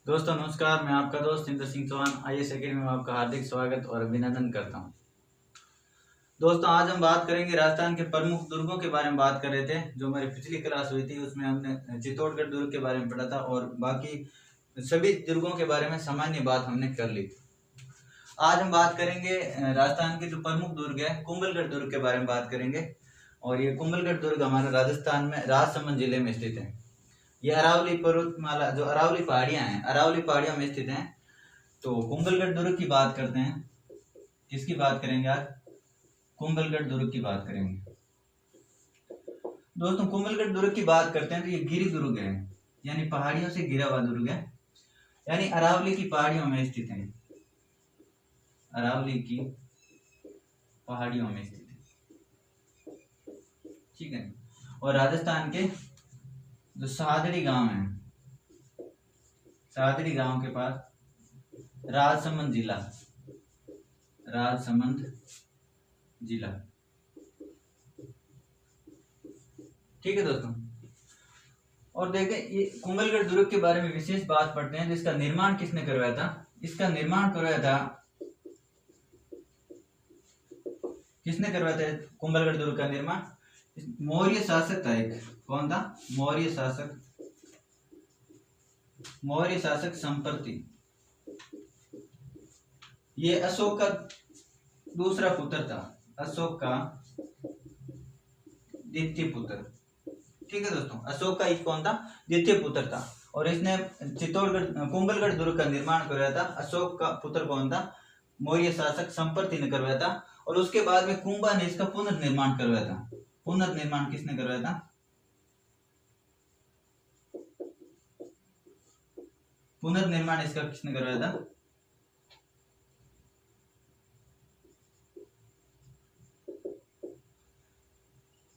दोस्तों नमस्कार, मैं आपका दोस्त इंद्र सिंह चौहान IAS अकेडमी में आपका हार्दिक स्वागत और अभिनंदन करता हूं। दोस्तों आज हम बात करेंगे राजस्थान के प्रमुख दुर्गों के बारे में। बात कर रहे थे, जो हमारी पिछली क्लास हुई थी उसमें हमने चित्तौड़गढ़ दुर्ग के बारे में पढ़ा था और बाकी सभी दुर्गों के बारे में सामान्य बात हमने कर ली थी। आज हम बात करेंगे राजस्थान के जो प्रमुख दुर्ग है कुंभलगढ़ दुर्ग के बारे में बात करेंगे। और ये कुंभलगढ़ दुर्ग हमारे राजस्थान में राजसमंद जिले में स्थित है। ये अरावली पर्वतमाला, जो अरावली पहाड़ियां हैं, अरावली पहाड़ियों में स्थित हैं। तो कुंभलगढ़ दुर्ग की बात करते हैं। किसकी बात करेंगे आज? कुंभलगढ़ दुर्ग की बात करेंगे। दोस्तों कुंभलगढ़ दुर्ग की बात करते हैं तो ये गिरि दुर्ग है, यानी पहाड़ियों से घिरा हुआ दुर्ग है, यानी अरावली की पहाड़ियों में स्थित है। अरावली की पहाड़ियों में स्थित है, ठीक है। और राजस्थान के जो सादड़ी गांव है, सादड़ी गांव के पास राजसमंद जिला, राजसमंद जिला, ठीक है दोस्तों। और देखें ये कुंभलगढ़ दुर्ग के बारे में विशेष बात पढ़ते हैं। जिसका निर्माण किसने करवाया था? इसका निर्माण करवाया था, किसने करवाया था कुंभलगढ़ दुर्ग का निर्माण? मौर्य शासक था एक। कौन था? मौर्य शासक, मौर्य शासक संपर्ति। ये अशोक का दूसरा पुत्र था, अशोक का द्वितीय पुत्र, ठीक है दोस्तों। अशोक का एक कौन था? द्वितीय पुत्र था। और इसने चित्तौड़गढ़ कुंभलगढ़ दुर्ग का निर्माण करवाया था। अशोक का पुत्र कौन था? मौर्य शासक संपर्ति ने करवाया था। और उसके बाद में कुंभा ने इसका पुनर्निर्माण करवाया था। पुनर्निर्माण किसने करवाया था? पुनर्निर्माण इसका किसने करवाया था?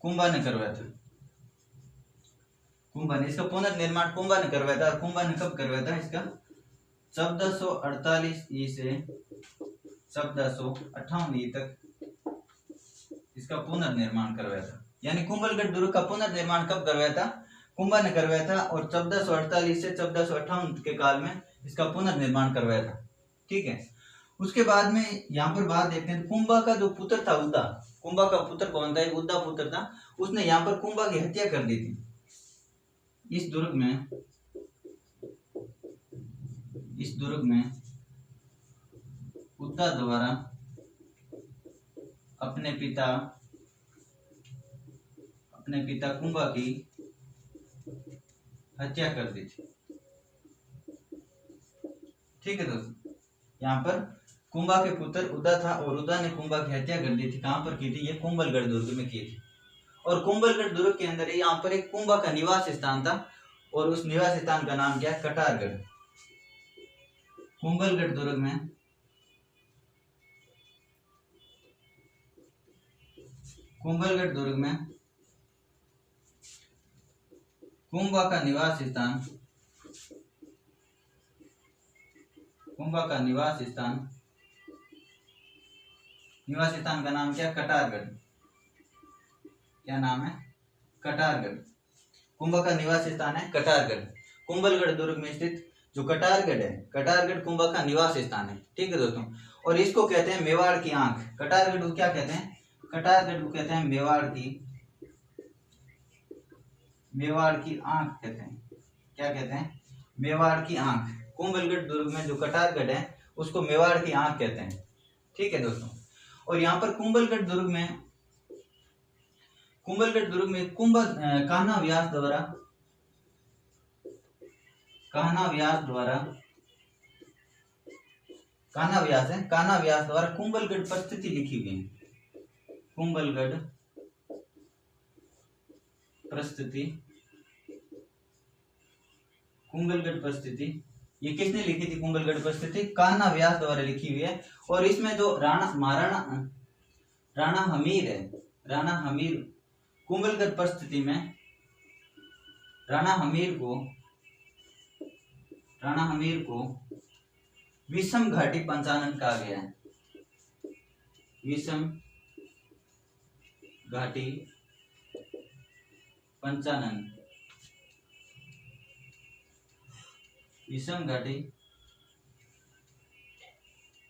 कुंभा ने करवाया था। कुंभा ने इसका पुनर्निर्माण कुंभा ने करवाया था। कुंभा ने कब करवाया था इसका? 1448 ई से 1458 ई तक इसका पुनर्निर्माण करवाया था। यानी कुंभलगढ़ दुर्ग का पुनर्निर्माण कब करवाया था? कुंभा ने करवाया था। और 1448 से 1458 के काल में इसका पुनर्निर्माण करवाया था, ठीक है। उसके बाद में यहाँ पर बात देखते हैं, कुंभा का जो पुत्र था उद्दा, कुंभा का पुत्र कौन था? एक उद्दा पुत्र था। उसने यहाँ पर कुंभा की हत्या कर दी थी। इस दुर्ग में उद्दा द्वारा अपने पिता कुंभा की हत्या कर दी थी, ठीक है दोस्तों। यहाँ पर कुंभा के पुत्र उद्दा था और उद्दा ने कुंभा की हत्या कर दी थी। कहां पर की थी? ये कुंभलगढ़ दुर्ग में की थी। और कुंभलगढ़ दुर्ग के अंदर यहाँ पर एक कुंभा का निवास स्थान था और उस निवास स्थान का नाम क्या है? कटारगढ़। कुंभलगढ़ दुर्ग में कुंभा का निवास स्थान, निवास स्थान का नाम क्या? कटारगढ़। क्या नाम है? कटारगढ़। कुंभा का निवास स्थान है कटारगढ़। कुंभलगढ़ दुर्ग में स्थित जो कटारगढ़ है, कटारगढ़ कुंभा का निवास स्थान है, ठीक है दोस्तों। और इसको कहते हैं मेवाड़ की आंख। कटारगढ़ को क्या कहते हैं? कटारगढ़ को कहते हैं मेवाड़ की आंख कहते हैं। क्या कहते हैं? मेवाड़ की आंख। कुंभलगढ़ दुर्ग में जो कटारगढ़ है उसको मेवाड़ की आंख कहते हैं, ठीक है दोस्तों। और यहाँ पर कुंभलगढ़ दुर्ग में कान्हा व्यास द्वारा कुंभलगढ़ परिस्थिति लिखी हुई है। कुंभलगढ़ परिस्थिति ये किसने लिखी थी? कुंभलगढ़ परिस्थिति कान्हा व्यास द्वारा लिखी हुई है। और इसमें जो राणा हमीर कुंभलगढ़ परिस्थिति में राणा हमीर को विषम घाटी पंचानन कहा गया है। विषम घाटी पंचानन, विषम घाटी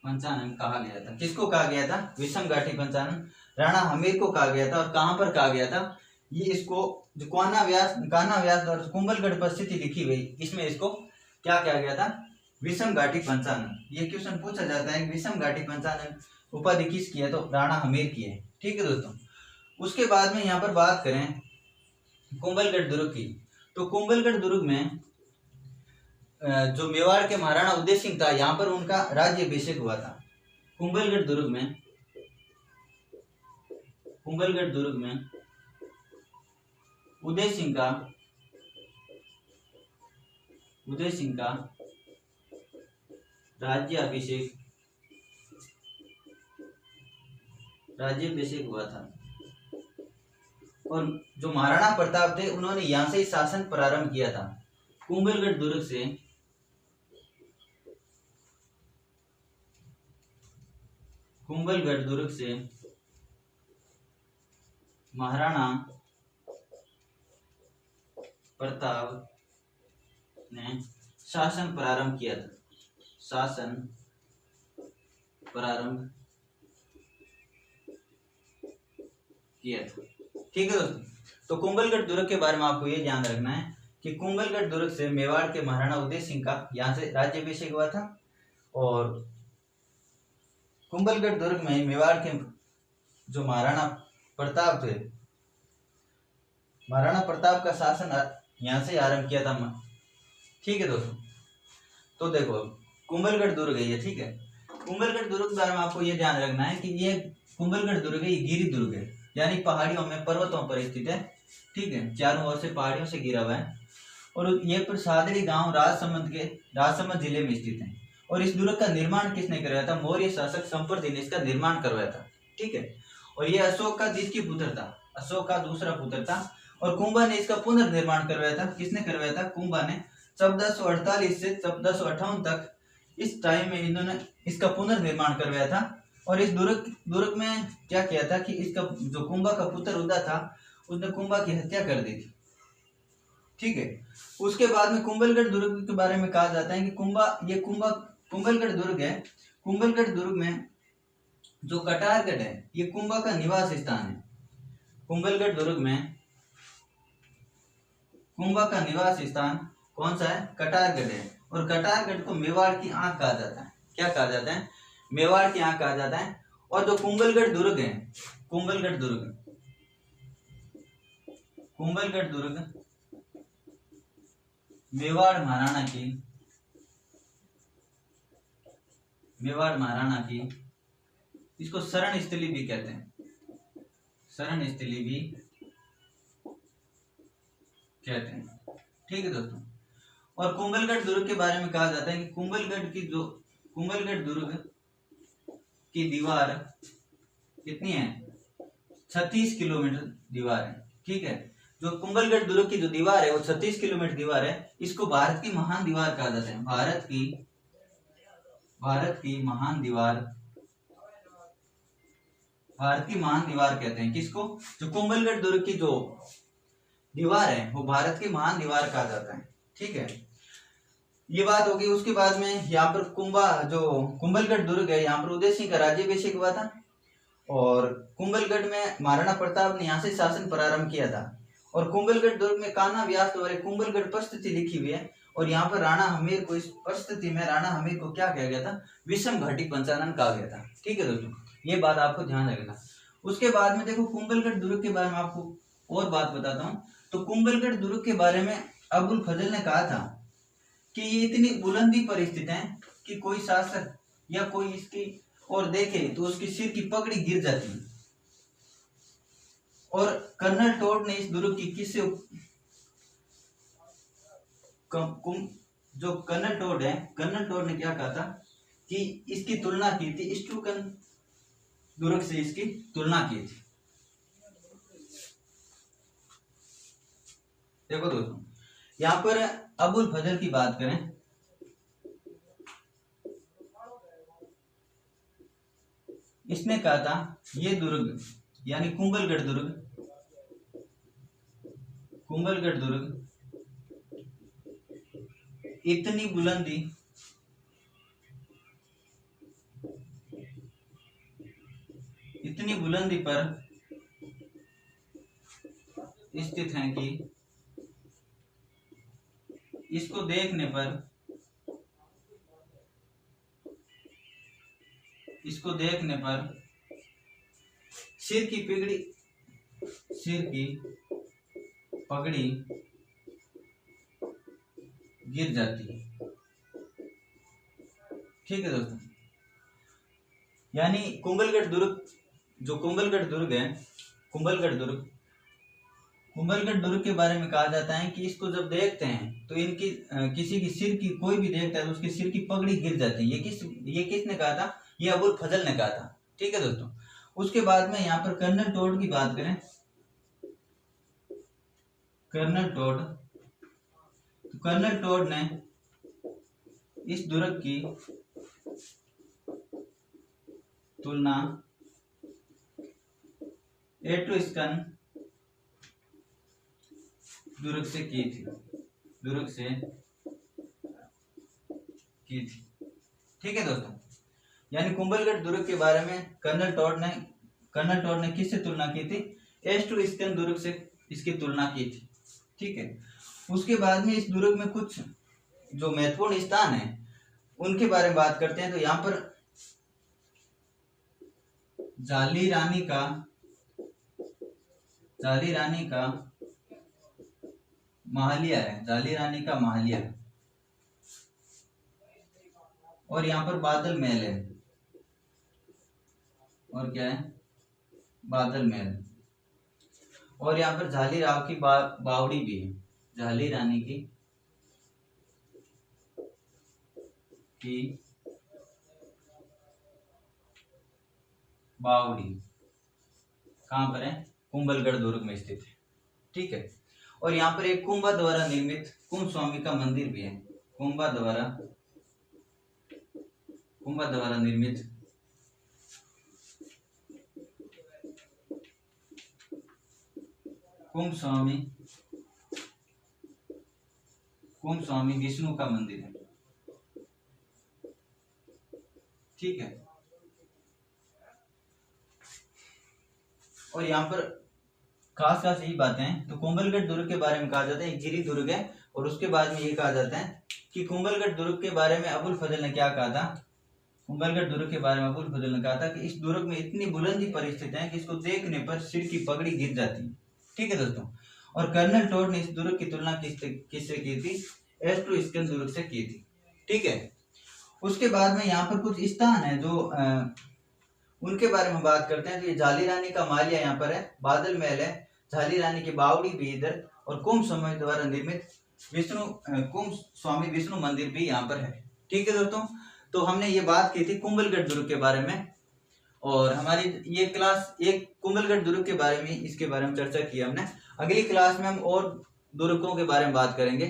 पंचानन कहा गया था। किसको कहा गया था? विषम घाटी पंचानन राणा हमीर को कहा गया था। और कहां पर कहा गया था? ये इसको जो कान्हा व्यास और कुंभलगढ़ पर स्थिति लिखी हुई, इसमें इसको क्या कहा गया था? विषम घाटी पंचानन। ये क्वेश्चन पूछा जाता है कि विषम घाटी पंचानन उपाधि किसकी है? तो राणा हमीर की है। ठीक है दोस्तों। उसके बाद में यहाँ पर बात करें कुंभलगढ़ दुर्ग की, तो कुंभलगढ़ दुर्ग में जो मेवाड़ के महाराणा उदय सिंह था, यहाँ पर उनका राज्याभिषेक हुआ था। कुंभलगढ़ दुर्ग में उदय सिंह का राज्याभिषेक हुआ था। और जो महाराणा प्रताप थे, उन्होंने यहाँ से ही शासन प्रारंभ किया था। कुंभलगढ़ दुर्ग से महाराणा प्रताप ने शासन प्रारंभ किया था। ठीक है दोस्तों। तो कुंभलगढ़ दुर्ग के बारे में आपको ये ध्यान रखना है कि कुंभलगढ़ दुर्ग से मेवाड़ के महाराणा उदय सिंह का यहाँ से राज्याभिषेक हुआ था। और कुंभलगढ़ दुर्ग में मेवाड़ के जो महाराणा प्रताप थे, महाराणा प्रताप का शासन यहाँ से आरंभ किया था। ठीक है दोस्तों। तो देखो कुंभलगढ़ दुर्ग है ये। ठीक है। कुंभलगढ़ दुर्ग के बारे में आपको ये ध्यान रखना है कि ये कुंभलगढ़ दुर्ग है, ये गिरी दुर्ग है, यानी पहाड़ियों में, पर्वतों पर स्थित है। ठीक है। चारों ओर से पहाड़ियों से घिरा हुआ है। और ये प्रसादरी गांव राजसमंद जिले में स्थित है। और इस दुर्ग का निर्माण किसने करवाया था? मौर्य शासक संपर्ति ने इसका निर्माण करवाया था। ठीक है। और ये अशोक का जिसकी पुत्र था, अशोक का दूसरा पुत्र था। और कुंभा ने इसका पुनर्निर्माण करवाया था। किसने करवाया था? कुंभा ने। 1448 से 1458 तक इस टाइम में इन्होंने इसका पुनर्निर्माण करवाया था। और इस दुर्ग में क्या किया था कि इसका जो कुंभा का पुत्र उदा था, उसने कुंभा की हत्या कर दी थी। ठीक है। उसके बाद में कुंभलगढ़ दुर्ग के बारे में कहा जाता है कि कुंभलगढ़ दुर्ग है। कुंभलगढ़ दुर्ग में जो कटारगढ़ है, ये कुंभा का निवास स्थान है। कुंभलगढ़ दुर्ग में कुंभा का निवास स्थान कौन सा है? कटारगढ़ है। और कटारगढ़ को मेवाड़ की आंख कहा जाता है। क्या कहा जाता है? मेवाड़ की आंख कहा जाता है। और जो कुंभलगढ़ दुर्ग है, कुंभलगढ़ दुर्ग मेवाड़ महाराणा की इसको शरण स्थली भी कहते हैं। ठीक है दोस्तों। और कुंभलगढ़ दुर्ग के बारे में कहा जाता है कि कुंभलगढ़ दुर्ग की दीवार कितनी है? 36 किलोमीटर दीवार है। ठीक है। जो कुंभलगढ़ दुर्ग की जो दीवार है वो 36 किलोमीटर दीवार है। इसको भारत की महान दीवार कहा जाता है। भारत की महान दीवार कहते हैं किसको? जो कुंभलगढ़ दुर्ग की जो दीवार है वो भारत की महान दीवार कहा जाता है। ठीक है। ये बात होगी। उसके बाद में यहाँ पर कुंभलगढ़ दुर्ग है, यहाँ पर उदय सिंह का राज्याभिषेक हुआ था। और कुंभलगढ़ में महाराणा प्रताप ने यहाँ से शासन प्रारंभ किया था। और कुंभलगढ़ दुर्ग में कान्हा व्यास द्वारा कुंभलगढ़ परिस्थिति लिखी हुई है। और यहाँ पर राणा हमीर को, इस परिस्थिति में राणा हमीर को क्या कहा गया था? विषम घाटी पंचानन कहा गया था। ठीक है दोस्तों। ये बात आपको ध्यान रखना। उसके बाद में देखो कुंभलगढ़ दुर्ग के बारे में आपको और बात बताता हूँ। तो कुंभलगढ़ दुर्ग के बारे में अबुल फजल ने कहा था कि ये इतनी बुलंदी पर स्थित है कि कोई शासक या कोई इसकी और देखे तो उसकी सिर की पगड़ी गिर जाती है। और कर्नल टोड ने इस दुर्ग की जो कर्नल टोड ने क्या कहा था कि इसकी तुलना की थी, स्टूकन दुर्ग से इसकी तुलना की थी। देखो दोस्तों, यहाँ पर अबुल फजल की बात करें, इसने कहा था ये दुर्ग यानी कुंभलगढ़ दुर्ग इतनी बुलंदी पर स्थित हैं कि इसको देखने पर सिर की पगड़ी गिर जाती है। ठीक है दोस्तों, यानी कुंभलगढ़ दुर्ग, जो कुंभलगढ़ दुर्ग है, कुंभलगढ़ दुर्ग के बारे में कहा जाता है कि इसको जब देखते हैं तो इनकी किसी की सिर की, कोई भी देखता है तो उसकी सिर की पगड़ी गिर जाती है। ये किसने कहा था? ये अबुल फजल ने कहा था। ठीक है दोस्तों, उसके बाद में यहाँ पर कर्नल टोड की बात करें, कर्नल टोड ने इस दुर्ग की तुलना एट्रुस्कन दुर्ग से की थी। ठीक है दोस्तों, यानी कुंभलगढ़ दुर्ग के बारे में कर्नल टोड ने किससे तुलना की थी? एट्रुस्कन दुर्ग से इसकी तुलना की थी। ठीक है, उसके बाद में इस दुर्ग में कुछ जो महत्वपूर्ण स्थान है उनके बारे में बात करते हैं। तो यहाँ पर जाली रानी का महलिया है, और यहाँ पर बादल महल है, और क्या है? बादल महल। और यहाँ पर झाली राव की बावड़ी भी है, झाली रानी की बावड़ी कहाँ पर है? कुंभलगढ़ दुर्ग में स्थित है। ठीक है, और यहाँ पर एक कुंभा द्वारा निर्मित कुंभ स्वामी का मंदिर भी है, कुंभा द्वारा निर्मित कुंभ स्वामी विष्णु का मंदिर है। ठीक है, और यहाँ पर खास यही बातें हैं। तो कुंभलगढ़ दुर्ग के बारे में कहा जाता है एक गिरी दुर्ग है, और उसके बाद में ये कहा जाता है कि कुंभलगढ़ दुर्ग के बारे में अबुल फजल ने क्या कहा था? कुंभलगढ़ दुर्ग के बारे में अबुल फजल ने कहा था कि इस दुर्ग में इतनी बुलंदी पर स्थित है कि इसको देखने पर सिर की पगड़ी गिर जाती है। ठीक है दोस्तों, और कर्नल टोड ने इस दुर्ग की तुलना किससे की थी? एट्रुस्कन दुर्ग से की थी। ठीक है, उसके बाद में यहाँ पर कुछ स्थान है जो उनके बारे में बात करते हैं। तो ये झाली रानी का मालिया यहाँ पर है, बादल महल है, झाली रानी की बावड़ी भी इधर, और कुंभ स्वामी द्वारा निर्मित कुंभ स्वामी विष्णु मंदिर भी यहाँ पर है। ठीक है दोस्तों, तो हमने ये बात की थी कुंभलगढ़ दुर्ग के बारे में, और हमारी ये क्लास एक कुंभलगढ़ दुर्ग के बारे में, इसके बारे में चर्चा की हमने। अगली क्लास में हम और दुर्गों के बारे में बात करेंगे।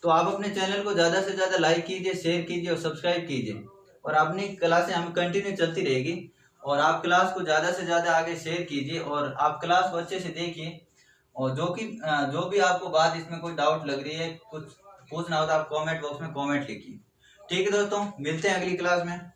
तो आप अपने चैनल को ज़्यादा से ज़्यादा लाइक कीजिए, शेयर कीजिए और सब्सक्राइब कीजिए, और अपनी क्लासें हमें कंटिन्यू चलती रहेगी। और आप क्लास को ज़्यादा से ज़्यादा आगे शेयर कीजिए, और आप क्लास को अच्छे से देखिए, और जो भी आपको बात इसमें कोई डाउट लग रही है, कुछ पूछना हो तो आप कमेंट बॉक्स में कमेंट लिखिए। ठीक है दोस्तों, मिलते हैं अगली क्लास में।